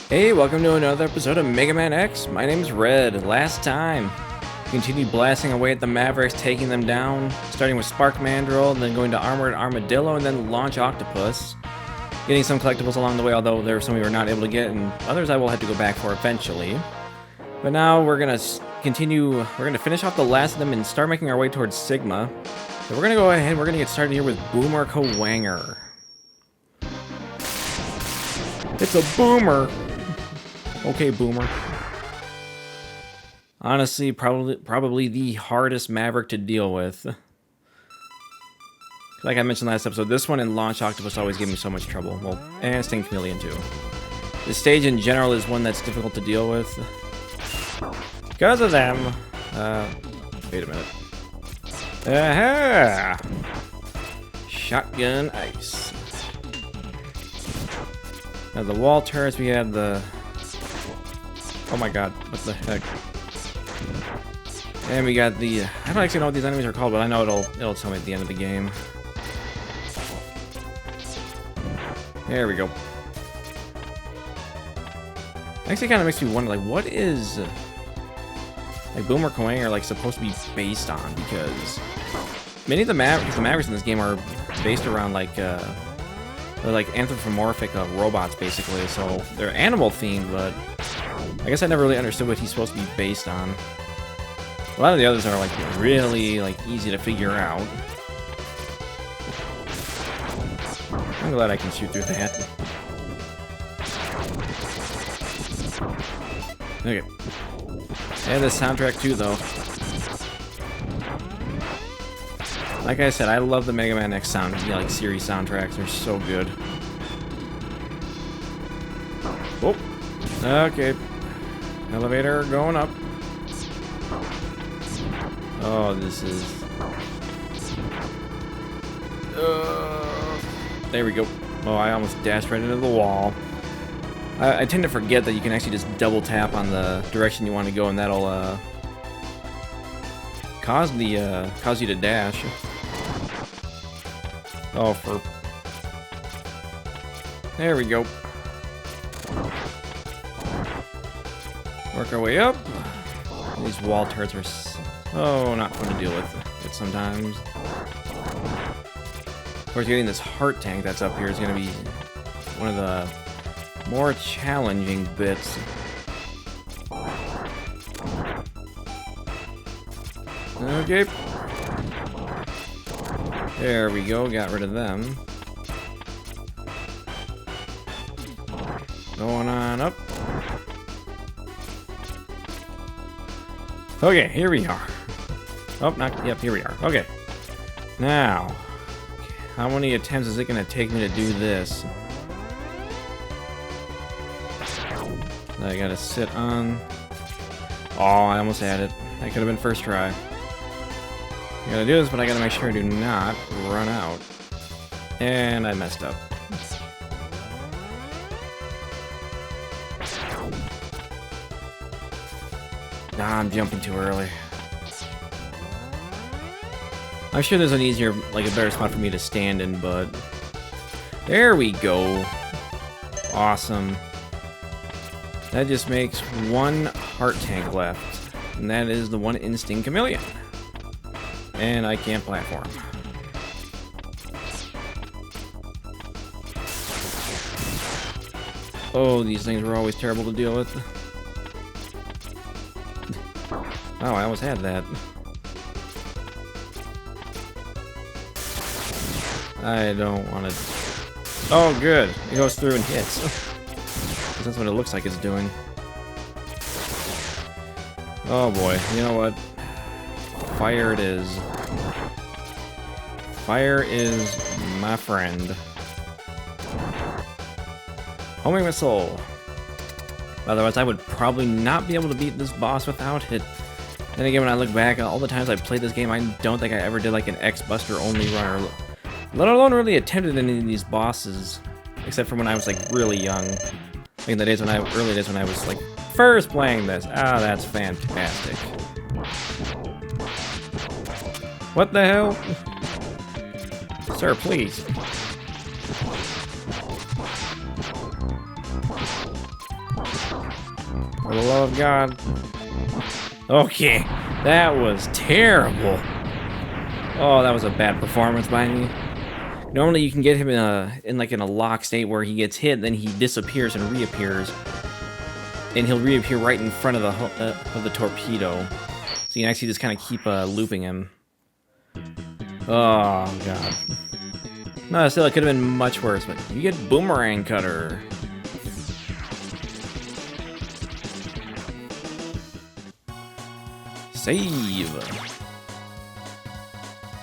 Hey, welcome to another episode of Mega Man X. My name's Red. Last time, we continued blasting away at the Mavericks, taking them down, starting with Spark Mandrill, and then going to Armored Armadillo, and then Launch Octopus. Getting some collectibles along the way, although there were some we were not able to get, and others I will have to go back for eventually. But now we're gonna continue, we're gonna finish off the last of them and start making our way towards Sigma. So we're gonna go ahead, we're gonna get started here with Boomer Kawanger. It's a boomer! Okay, Boomer. Honestly, probably the hardest Maverick to deal with. Like I mentioned last episode, this one and Launch Octopus always give me so much trouble. Well, and Sting Chameleon too. The stage in general is one that's difficult to deal with. Because of them. Wait a minute. Aha! Shotgun Ice. Now the wall turrets, we had the... Oh my god, what the heck? And we got the... I don't actually know what these enemies are called, but I know it'll tell me at the end of the game. There we go. Actually kind of makes me wonder, like, what is... like, Boomer Kawanger, like, supposed to be based on? Because many of the Mavericks in this game are based around, like, they're like anthropomorphic robots, basically. So they're animal themed, but I guess I never really understood what he's supposed to be based on. A lot of the others are like really like easy to figure out. I'm glad I can shoot through that. Okay. And the soundtrack too, though. Like I said, I love the Mega Man X like series soundtracks. They're so good. Oh, okay. Elevator going up. Oh, this is... there we go. Oh, I almost dashed right into the wall. I tend to forget that you can actually just double tap on the direction you want to go, and that'll cause you to dash. Oh, for... There we go. Work our way up. These wall turrets are so not fun to deal with sometimes. Of course, getting this heart tank that's up here is going to be one of the more challenging bits. Okay. There we go, got rid of them. Going on up. Okay, here we are. Oh, not, yep, here we are. Okay. Now, how many attempts is it going to take me to do this? I gotta sit on... Oh, I almost had it. That could have been first try. I gotta do this, but I gotta make sure I do not run out. And I messed up. Nah, I'm jumping too early. I'm sure there's an easier, like a better spot for me to stand in, but... There we go. Awesome. That just makes one heart tank left. And that is the one in Sting Chameleon. And I can't platform. Oh, these things were always terrible to deal with. Oh, I almost had that. I don't want to... Oh, good. It goes through and hits. That's what it looks like it's doing. Oh boy, you know what? Fire it is. Fire is my friend. Homing missile. Otherwise, I would probably not be able to beat this boss without it. Then again, when I look back, all the times I played this game, I don't think I ever did like an X-Buster only run, or let alone really attempted any of these bosses, except for when I was like really young. Like in the days when early days when I was like first playing this. Ah, that's fantastic. What the hell? Sir, please. For the love of God. Okay, that was terrible. Oh, that was a bad performance by me. Normally you can get him in a lock state where he gets hit, then he disappears and reappears. And he'll reappear right in front of the torpedo. So you can actually just kind of keep looping him. Oh, God. No, still, it could have been much worse, but you get Boomerang Cutter. Save.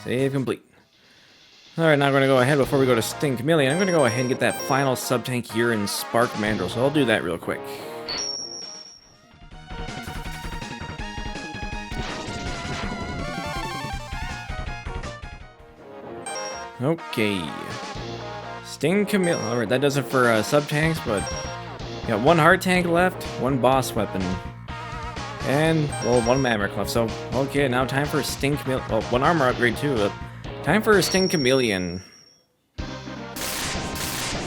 Save complete. Alright, now I'm going to go ahead, before we go to Sting Chameleon, I'm going to go ahead and get that final sub-tank here in Spark Mandrill, so I'll do that real quick. Okay. Sting Chameleon. Alright, that does it for sub-tanks, but you got one hard tank left, one boss weapon, and, well, one Maverick left. So, okay, now time for Sting Chameleon. Oh, one armor upgrade, too. Time for Sting Chameleon.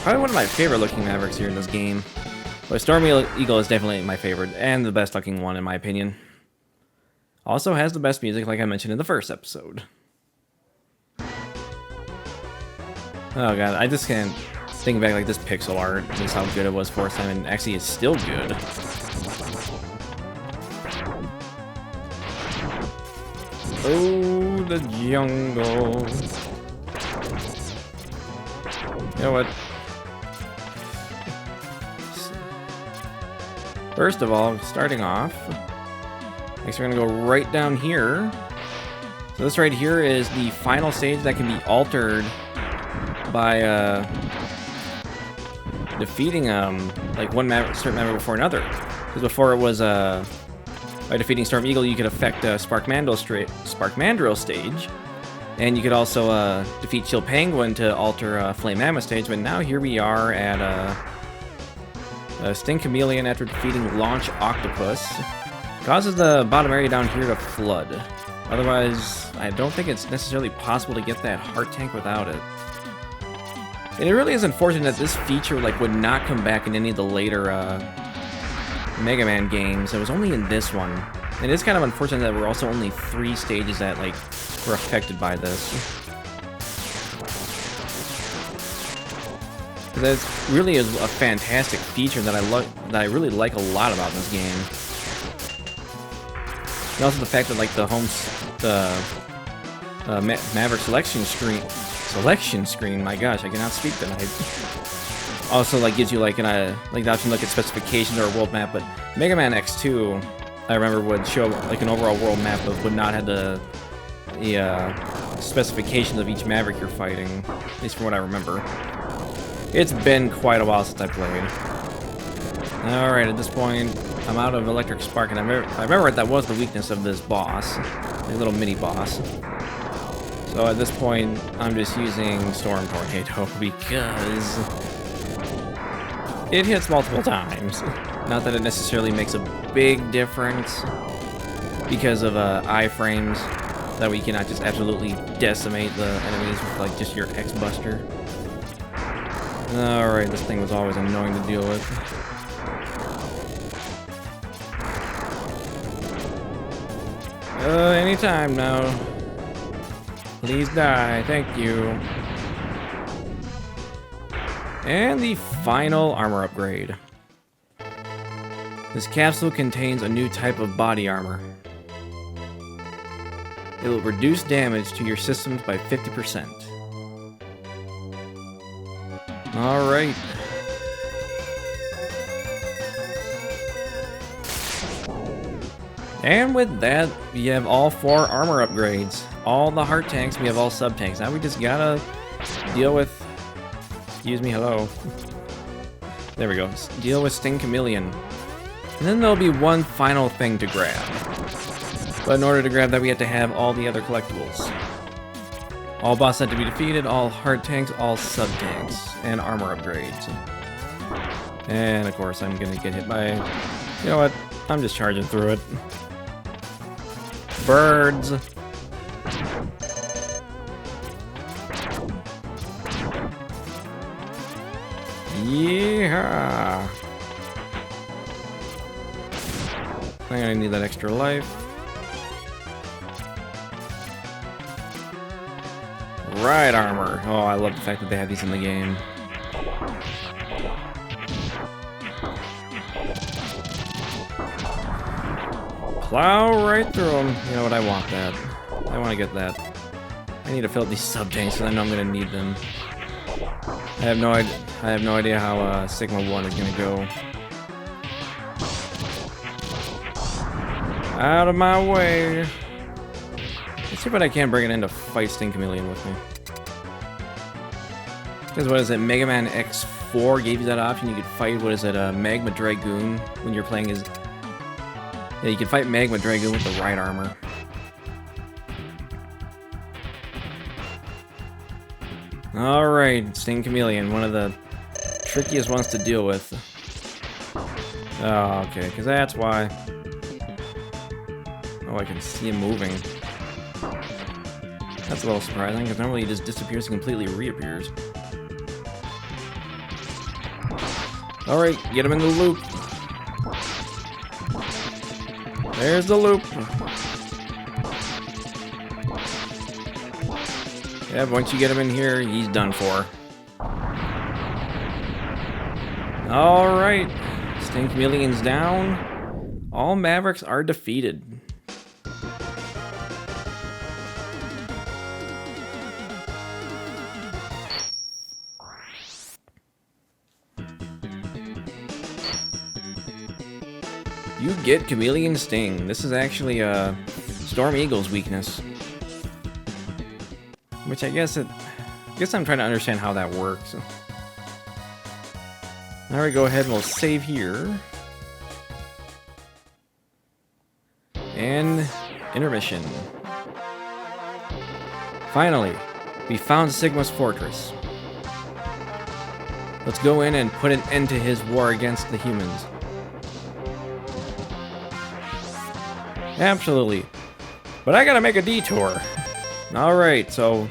Probably one of my favorite looking Mavericks here in this game. But Storm Eagle is definitely my favorite, and the best looking one, in my opinion. Also has the best music, like I mentioned in the first episode. Oh god, I just can't think back like this pixel art, just how good it was first time, and actually it's still good. Oh, the jungle. You know what? First of all, starting off, I guess we're gonna go right down here. So this right here is the final stage that can be altered by defeating like one certain member before another. Because before it was by defeating Storm Eagle, you could affect Spark Mandrill stage, and you could also defeat Chill Penguin to alter Flame Mammoth stage. But now here we are at Sting Chameleon after defeating Launch Octopus. Causes the bottom area down here to flood. Otherwise, I don't think it's necessarily possible to get that heart tank without it. And it really is unfortunate that this feature like would not come back in any of the later Mega Man games. It was only in this one. And it's kind of unfortunate that we're also only 3 stages that like were affected by this. That really is a fantastic feature that I really like a lot about this game. And also the fact that like the Maverick selection screen, my gosh, I cannot speak tonight. Also like gives you like the option to look at specifications or a world map, but Mega Man X2 I remember would show like an overall world map but would not have the specifications of each Maverick you're fighting, at least from what I remember. It's been quite a while since I played. Alright, at this point, I'm out of Electric Spark, and I remember that was the weakness of this boss, a little mini boss. So at this point, I'm just using Storm Tornado because it hits multiple times. Not that it necessarily makes a big difference because of iframes, that way you cannot just absolutely decimate the enemies with like just your X-Buster. Alright, this thing was always annoying to deal with. Anytime now. Please die, thank you. And the final armor upgrade. This capsule contains a new type of body armor. It will reduce damage to your systems by 50%. Alright. And with that, we have all 4 armor upgrades. All the heart tanks, we have all sub-tanks. Now we just gotta deal with... Excuse me, hello. There we go. Deal with Sting Chameleon. And then there'll be one final thing to grab. But in order to grab that, we have to have all the other collectibles. All bosses have to be defeated, all heart tanks, all sub-tanks, and armor upgrades. And of course, I'm gonna get hit by... You know what? I'm just charging through it. Birds! Yeehaw! I'm gonna need that extra life. Right armor. Oh, I love the fact that they have these in the game. Plow right through them. You know what? I want that. I want to get that. I need to fill up these sub tanks because I know I'm gonna need them. I have no idea how Sigma 1 is gonna go. Out of my way. Let's see if I can bring it in to fight Sting Chameleon with me. Because what is it? Mega Man X4 gave you that option. You could fight, what is it, Magma Dragoon when you're playing as... Yeah, you can fight Magma Dragoon with the right armor. Alright, Sting Chameleon, one of the trickiest ones to deal with. Oh, okay, because that's why. Oh, I can see him moving. That's a little surprising, because normally he just disappears and completely reappears. Alright, get him in the loop. There's the loop. Yeah, once you get him in here, he's done for. Alright, Sting Chameleon's down. All Mavericks are defeated. You get Chameleon Sting. This is actually Storm Eagle's weakness. Which I guess I'm trying to understand how that works. Now we go ahead and we'll save here. And intermission. Finally, we found Sigma's fortress. Let's go in and put an end to his war against the humans. Absolutely. But I gotta make a detour. Alright, so we're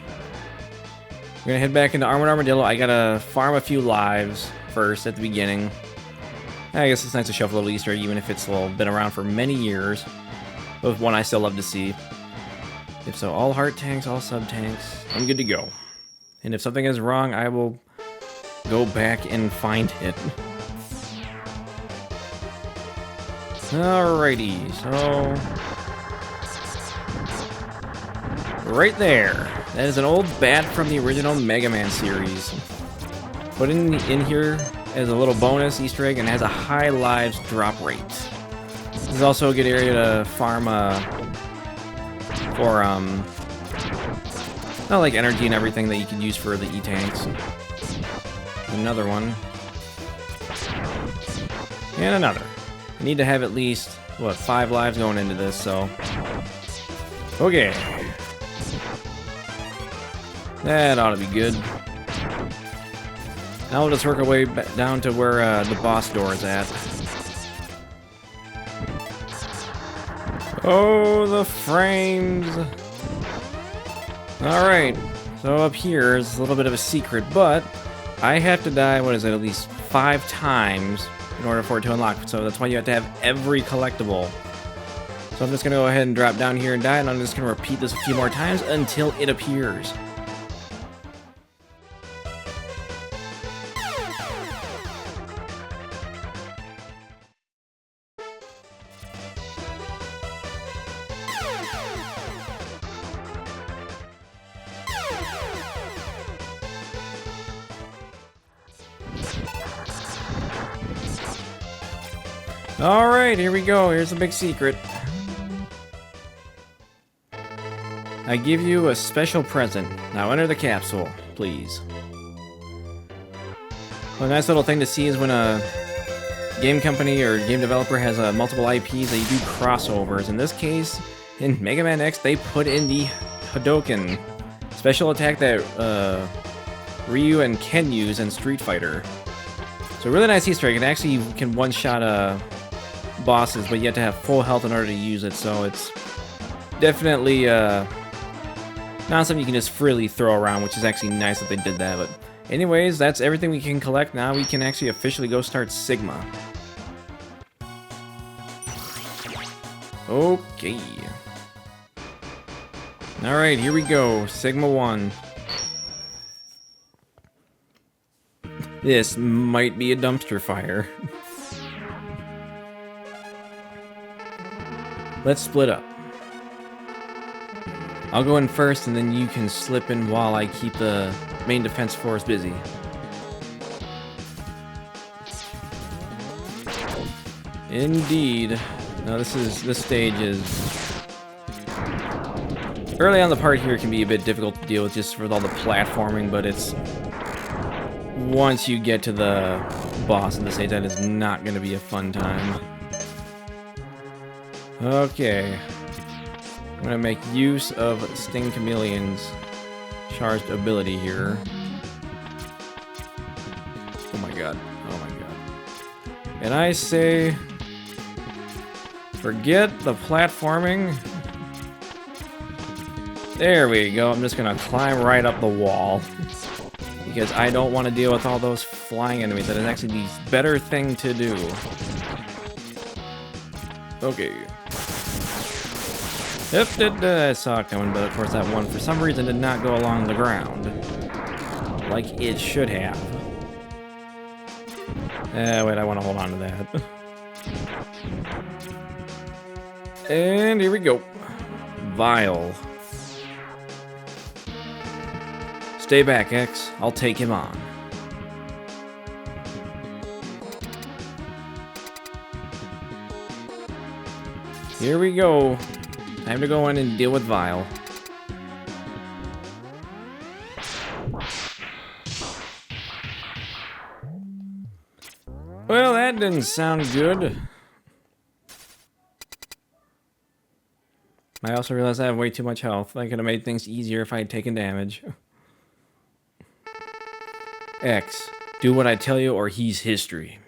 gonna head back into Armored Armadillo. I gotta farm a few lives first at the beginning. I guess it's nice to shove a little Easter egg, even if it's been around for many years. But one I still love to see. If so, all heart tanks, all sub tanks, I'm good to go. And if something is wrong, I will go back and find it. Alrighty, so right there. That is an old bat from the original Mega Man series. Put in here as a little bonus Easter egg, and it has a high lives drop rate. This is also a good area to farm for not like energy and everything that you can use for the E-tanks. Another one. And another. I need to have at least, what, 5 lives going into this, so... Okay. That ought to be good. Now we'll just work our way back down to where the boss door is at. Oh, the frames! Alright, so up here is a little bit of a secret, but I have to die, what is it, at least 5 times in order for it to unlock, so that's why you have to have every collectible. So I'm just going to go ahead and drop down here and die, and I'm just going to repeat this a few more times until it appears. Alright, here we go. Here's the big secret. I give you a special present. Now enter the capsule, please. Well, a nice little thing to see is when a game company or game developer has multiple IPs, they do crossovers. In this case, in Mega Man X, they put in the Hadouken, special attack that Ryu and Ken use in Street Fighter. So really nice Easter egg. It actually can one-shot bosses, but you have to have full health in order to use it, so it's definitely not something you can just freely throw around, which is actually nice that they did that. But anyways, that's everything we can collect. Now we can actually officially go start Sigma. Okay. Alright, here we go. Sigma 1. This might be a dumpster fire. Let's split up. I'll go in first, and then you can slip in while I keep the main defense force busy. Indeed. Now this stage is... Early on the part here can be a bit difficult to deal with just with all the platforming, but it's... Once you get to the boss of the stage, that is not going to be a fun time. Okay. I'm going to make use of Sting Chameleon's charged ability here. Oh my god. Oh my god. And I say... Forget the platforming. There we go. I'm just going to climb right up the wall. Because I don't want to deal with all those flying enemies. That is actually the better thing to do. Okay. Yep, I saw it coming, but of course that one for some reason did not go along the ground. Like it should have. Wait, I want to hold on to that. And here we go. Vile. Stay back, X. I'll take him on. Here we go. Time to go in and deal with Vile. Well, that didn't sound good. I also realized I have way too much health. I could have made things easier if I had taken damage. X, do what I tell you or he's history.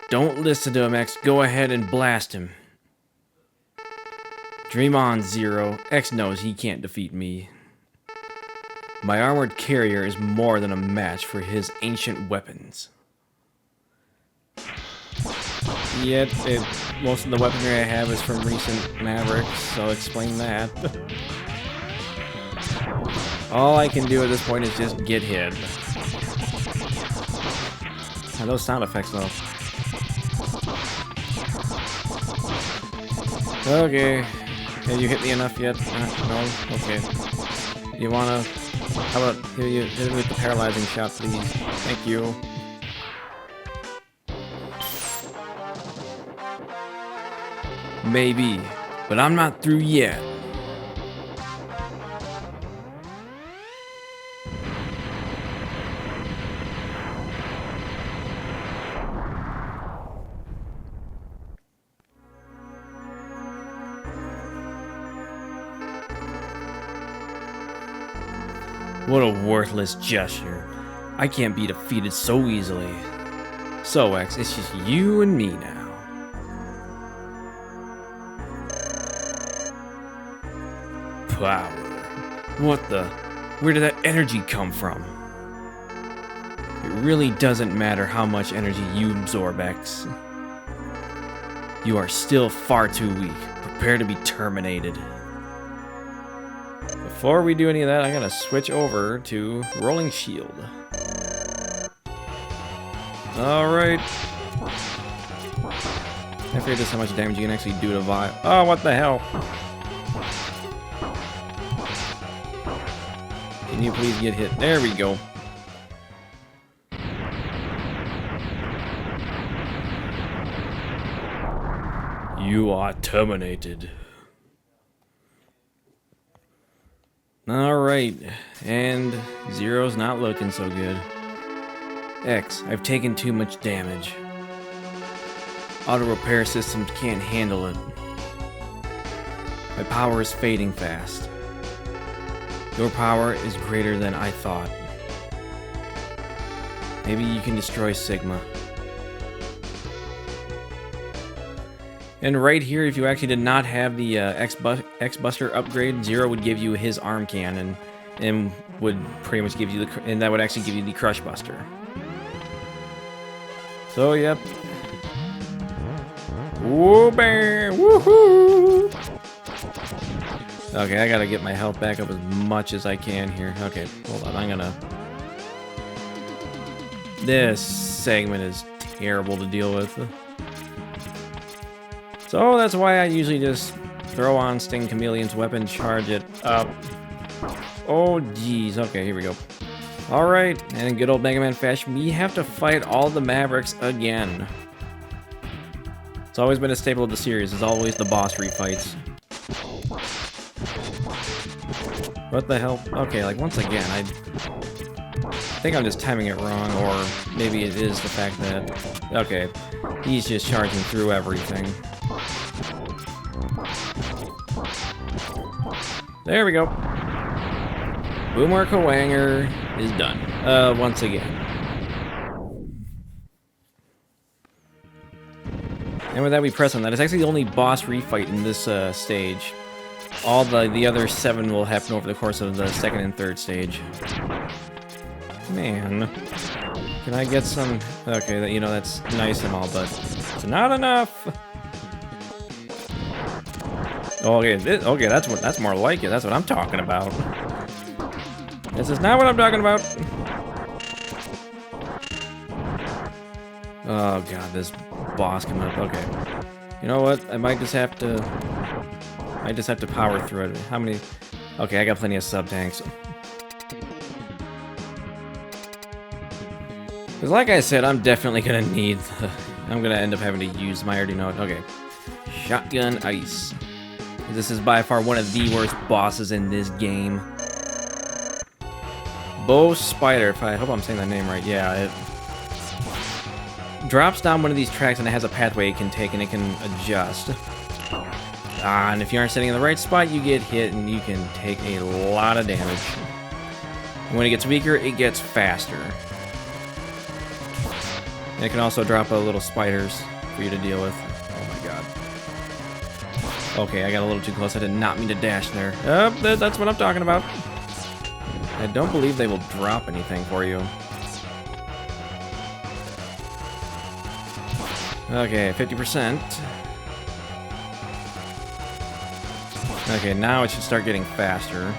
Don't listen to him, X. Go ahead and blast him. Dream on, Zero. X knows he can't defeat me. My armored carrier is more than a match for his ancient weapons. Yet, most of the weaponry I have is from recent Mavericks, so I'll explain that. All I can do at this point is just get hit. Oh, those sound effects, though. Okay. Have you hit me enough yet? No? Okay. You wanna... How about... Here, you hit me with the paralyzing shot, please. Thank you. Maybe. But I'm not through yet. What a worthless gesture. I can't be defeated so easily. So, X, it's just you and me now. Power. What the? Where did that energy come from? It really doesn't matter how much energy you absorb, X. You are still far too weak. Prepare to be terminated. Before we do any of that, I gotta switch over to Rolling Shield. Alright. I figured just how much damage you can actually do to Vi. Oh, what the hell? Can you please get hit? There we go. You are terminated. Alright, and Zero's not looking so good. X, I've taken too much damage. Auto repair systems can't handle it. My power is fading fast. Your power is greater than I thought. Maybe you can destroy Sigma. And right here, if you actually did not have the X-Buster upgrade, Zero would give you his arm cannon, and would pretty much give you the, and that would actually give you the Crush Buster. So, yep. Woo, bam! Woohoo! Okay, I gotta get my health back up as much as I can here. Okay, hold on. I'm gonna... This segment is terrible to deal with. So that's why I usually just throw on Sting Chameleon's weapon, charge it up. Oh, geez. Okay, here we go. Alright, and in good old Mega Man fashion, we have to fight all the Mavericks again. It's always been a staple of the series, is always the boss refights. What the hell? Okay, like once again, I think I'm just timing it wrong, or maybe it is the fact that... Okay, he's just charging through everything. There we go. Boomer Kawanger is done. Once again. And with that, we press on that. It's actually the only boss refight in this stage. All the other 7 will happen over the course of the 2nd and 3rd stage. Man. Can I get some... Okay, you know, that's nice and all, but it's not enough! Okay, that's more like it. That's what I'm talking about. This is not what I'm talking about. Oh god, this boss coming up. Okay. You know what? I might just have to power through it. How many? Okay, I got plenty of sub tanks. Because like I said, I'm definitely gonna need... I'm gonna end up having to use my already know. Okay. Shotgun Ice. This is by far one of the worst bosses in this game. Bo Spider, I hope I'm saying that name right. Yeah, it drops down one of these tracks and it has a pathway it can take and it can adjust. And if you aren't sitting in the right spot, you get hit and you can take a lot of damage. And when it gets weaker, it gets faster. And it can also drop little spiders for you to deal with. Oh my god. Okay, I got a little too close. I did not mean to dash there. That's what I'm talking about. I don't believe they will drop anything for you. Okay, 50%. Okay, now it should start getting faster.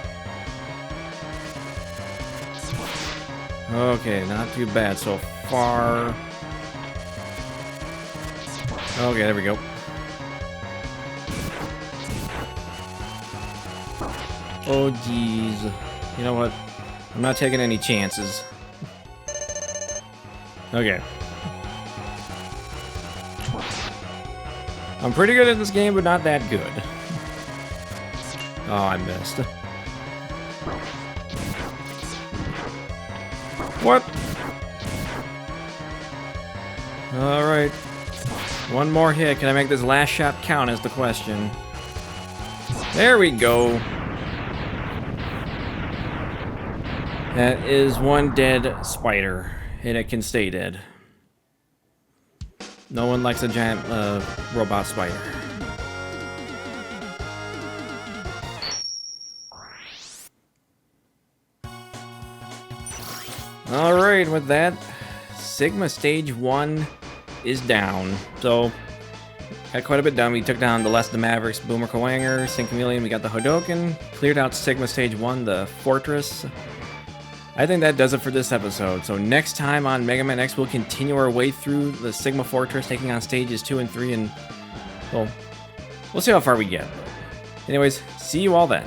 Okay, not too bad so far. Okay, there we go. Oh, geez. You know what? I'm not taking any chances. Okay. I'm pretty good at this game, but not that good. Oh, I missed. What? Alright. One more hit. Can I make this last shot count is the question. There we go. That is one dead spider, and it can stay dead. No one likes a giant robot spider. Alright, with that, Sigma Stage 1 is down. So, got quite a bit done. We took down the last of the Mavericks, Boomer Kawanger, Sting Chameleon, we got the Hodoken, cleared out Sigma Stage 1, the Fortress. I think that does it for this episode. So next time on Mega Man X, we'll continue our way through the Sigma Fortress, taking on stages 2 and 3, and, well, we'll see how far we get. Anyways, see you all then.